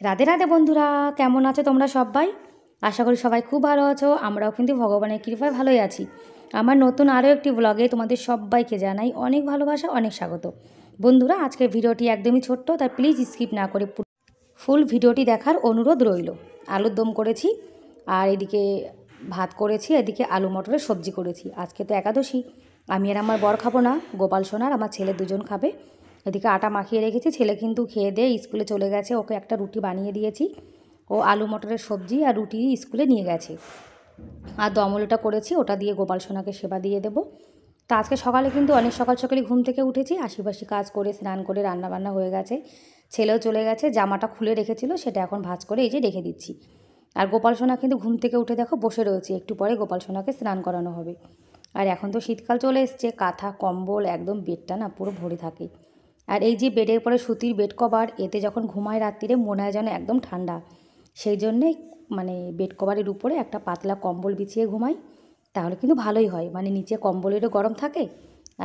রাধে রাধে বন্ধুরা, কেমন আছো তোমরা সবাই? আশা করি সবাই খুব ভালো আছো। আমরাও কিন্তু ভগবানের কৃপায় ভালোই আছি। আমার নতুন আরও একটি ব্লগে তোমাদের সবাইকে জানাই অনেক ভালোবাসা, অনেক স্বাগত। বন্ধুরা, আজকের ভিডিওটি একদমই ছোট্ট, তাই প্লিজ স্কিপ না করে ফুল ভিডিওটি দেখার অনুরোধ রইল। আলুর দম করেছি, আর এদিকে ভাত করেছি, এদিকে আলু মটরের সবজি করেছি। আজকে তো একাদশী, আমি আর আমার বর খাবো না, গোপাল সোনার আমার ছেলে দুজন খাবে। এদিকে আটা মাখিয়ে রেখেছি, ছেলে কিন্তু খেয়ে দিয়ে স্কুলে চলে গেছে। ওকে একটা রুটি বানিয়ে দিয়েছি, ও আলু মটরের সবজি আর রুটি স্কুলে নিয়ে গেছে। আর দমলটা করেছি, ওটা দিয়ে গোপাল সোনাকে সেবা দিয়ে দেবো। তা আজকে সকালে কিন্তু অনেক সকাল সকালে ঘুম থেকে উঠেছি, আশিপাশি কাজ করে স্নান করে রান্নাবান্না হয়ে গেছে। ছেলেও চলে গেছে, জামাটা খুলে রেখেছিল সেটা এখন ভাঁজ করে এই যে রেখে দিচ্ছি। আর গোপাল সোনা কিন্তু ঘুম থেকে উঠে দেখো বসে রয়েছে, একটু পরে গোপাল সোনাকে স্নান করানো হবে। আর এখন তো শীতকাল চলে এসছে, কাঁথা কম্বল একদম বেডটা না পুরো ভরে থাকে। আর এই যে বেডের পরে সুতির বেড কভার, এতে যখন ঘুমায় রাত্রিরে মনে হয় যেন একদম ঠান্ডা। সেই জন্যেই মানে বেড কভারের উপরে একটা পাতলা কম্বল বিছিয়ে ঘুমাই, তাহলে কিন্তু ভালোই হয়। মানে নিচে কম্বলেরও গরম থাকে,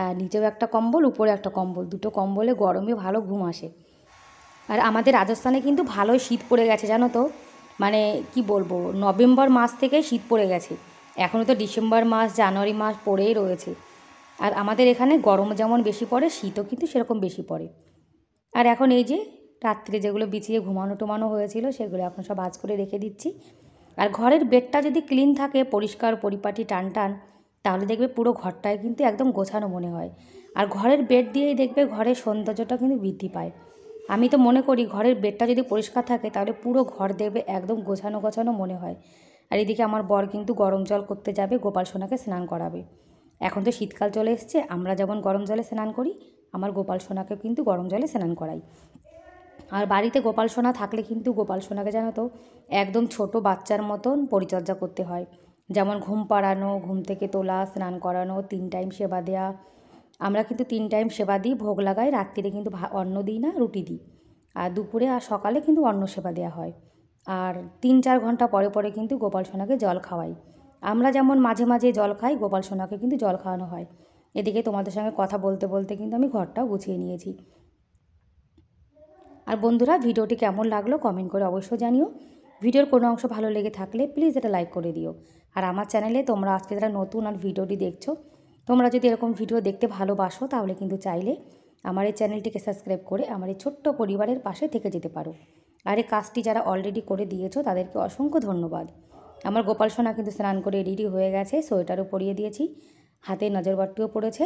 আর নিচেও একটা কম্বল, উপরে একটা কম্বল, দুটো কম্বলে গরমে ভালো ঘুম আসে। আর আমাদের রাজস্থানে কিন্তু ভালোই শীত পড়ে গেছে জানো তো। মানে কি বলবো, নভেম্বর মাস থেকে শীত পড়ে গেছে, এখনও তো ডিসেম্বর মাস জানুয়ারি মাস পড়েই রয়েছে। আর আমাদের এখানে গরম যেমন বেশি পড়ে, শীতও কিন্তু সেরকম বেশি পড়ে। আর এখন এই যে রাত্রে যেগুলো বিছিয়ে ঘুমানো টুমানো হয়েছিল সেগুলো এখন সব ভাঁজ করে রেখে দিচ্ছি। আর ঘরের বেডটা যদি ক্লিন থাকে, পরিষ্কার পরিপাটি টান টান, তাহলে দেখবে পুরো ঘরটায় কিন্তু একদম গোছানো মনে হয়। আর ঘরের বেড দিয়েই দেখবে ঘরের সৌন্দর্যটা কিন্তু বৃদ্ধি পায়। আমি তো মনে করি ঘরের বেডটা যদি পরিষ্কার থাকে তাহলে পুরো ঘর দেখবে একদম গোছানো গোছানো মনে হয়। আর এদিকে আমার বর কিন্তু গরম জল করতে যাবে, গোপাল সোনাকে স্নান করাবে। এখন তো শীতকাল চলে এসছে, আমরা যেমন গরম জলে স্নান করি, আমার গোপাল সোনাকে কিন্তু গরম জলে স্নান করাই। আর বাড়িতে গোপাল সোনা থাকলে কিন্তু গোপাল সোনাকে জানো তো একদম ছোট বাচ্চার মতন পরিচর্যা করতে হয়। যেমন ঘুম পাড়ানো, ঘুম থেকে তোলা, স্নান করানো, 3 টাইম সেবা দেওয়া। আমরা কিন্তু 3 টাইম সেবা দিই, ভোগ লাগাই। রাত্রিরে কিন্তু অন্ন দিই না, রুটি দিই। আর দুপুরে আর সকালে কিন্তু অন্ন সেবা দেওয়া হয়। আর 3-4 ঘন্টা পরে পরে কিন্তু গোপাল সোনাকে জল খাওয়াই। আমরা যেমন মাঝে মাঝে জল খাই, গোপাল সোনাকে কিন্তু জল খাওয়ানো হয়। এদিকে তোমাদের সঙ্গে কথা বলতে বলতে কিন্তু আমি ঘরটাও গুছিয়ে নিয়েছি। আর বন্ধুরা, ভিডিওটি কেমন লাগলো কমেন্ট করে অবশ্যই জানিও। ভিডিওর কোনো অংশ ভালো লেগে থাকলে প্লিজ এটা লাইক করে দিও। আর আমার চ্যানেলে তোমরা আজকে যারা নতুন আর ভিডিওটি দেখছো, তোমরা যদি এরকম ভিডিও দেখতে ভালোবাসো তাহলে কিন্তু চাইলে আমার এই চ্যানেলটিকে সাবস্ক্রাইব করে আমার এই ছোট্ট পরিবারের পাশে থেকে যেতে পারো। আর এই কাজটি যারা অলরেডি করে দিয়েছো তাদেরকে অসংখ্য ধন্যবাদ। আমার গোপাল সোনা কিন্তু স্নান করে রেডি হয়ে গেছে, সোয়েটারও পরিয়ে দিয়েছি, হাতে নজরবাটিও পড়েছে।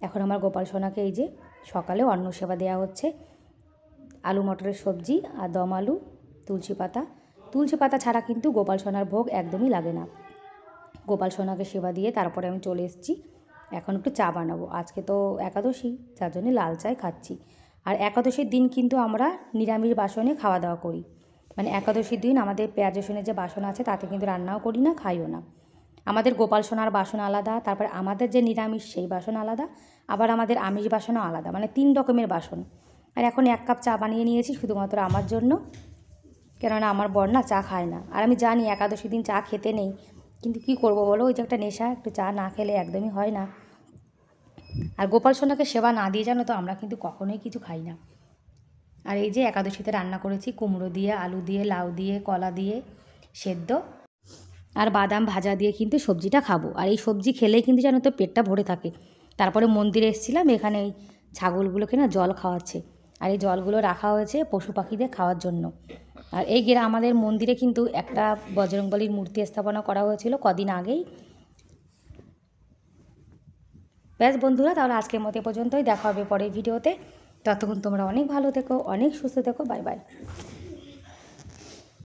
এখন আমার গোপাল সোনাকে এই যে সকালেও অন্ন সেবা দেওয়া হচ্ছে। আলু মটরের সবজি আর দম আলু, তুলসী পাতা ছাড়া কিন্তু গোপাল সোনার ভোগ একদমই লাগে না। গোপাল সোনাকে সেবা দিয়ে তারপরে আমি চলে এসেছি, এখন একটু চা বানাবো। আজকে তো একাদশী, যার জন্য লাল চাই খাচ্ছি। আর একাদশীর দিন কিন্তু আমরা নিরামিষ বাসনে খাওয়া দাওয়া করি। মানে একাদশীর দিন আমাদের পেঁয়াজ রসুনের যে বাসন আছে তাতে কিন্তু রান্নাও করি না, খাইও না। আমাদের গোপাল সোনার বাসন আলাদা, তারপর আমাদের যে নিরামিষ সেই বাসন আলাদা, আবার আমাদের আমিষ বাসনও আলাদা, মানে 3 রকমের বাসন। আর এখন 1 কাপ চা বানিয়ে নিয়েছি শুধুমাত্র আমার জন্য, কেননা আমার বর না চা খায় না। আর আমি জানি একাদশী দিন চা খেতে নেই, কিন্তু কী করবো বলো, ওই যে একটা নেশা, একটু চা না খেলে একদমই হয় না। আর গোপাল সোনাকে সেবা না দিয়ে জানো তো আমরা কিন্তু কখনোই কিছু খাই না। আর এই যে একাদশীতে রান্না করেছি কুমড়ো দিয়ে, আলু দিয়ে, লাউ দিয়ে, কলা দিয়ে সেদ্ধ, আর বাদাম ভাজা দিয়ে কিন্তু সবজিটা খাবো। আর এই সবজি খেলেই কিন্তু জানো তো পেটটা ভরে থাকে। তারপরে মন্দিরে এসেছিলাম, এখানে এই ছাগলগুলোকে না জল খাওয়াচ্ছে। আর এই জলগুলো রাখা হয়েছে পশু পাখিদের খাওয়ার জন্য। আর এই আমাদের মন্দিরে কিন্তু একটা বজরংবলীর মূর্তি স্থাপনা করা হয়েছিল কদিন আগেই। ব্যাস বন্ধুরা, তাহলে আজকের মতো পর্যন্তই, দেখা হবে পরের ভিডিওতে। ততক্ষণ তোমরা অনেক ভালো থেকো, অনেক সুস্থ থেকো, বাই বাই।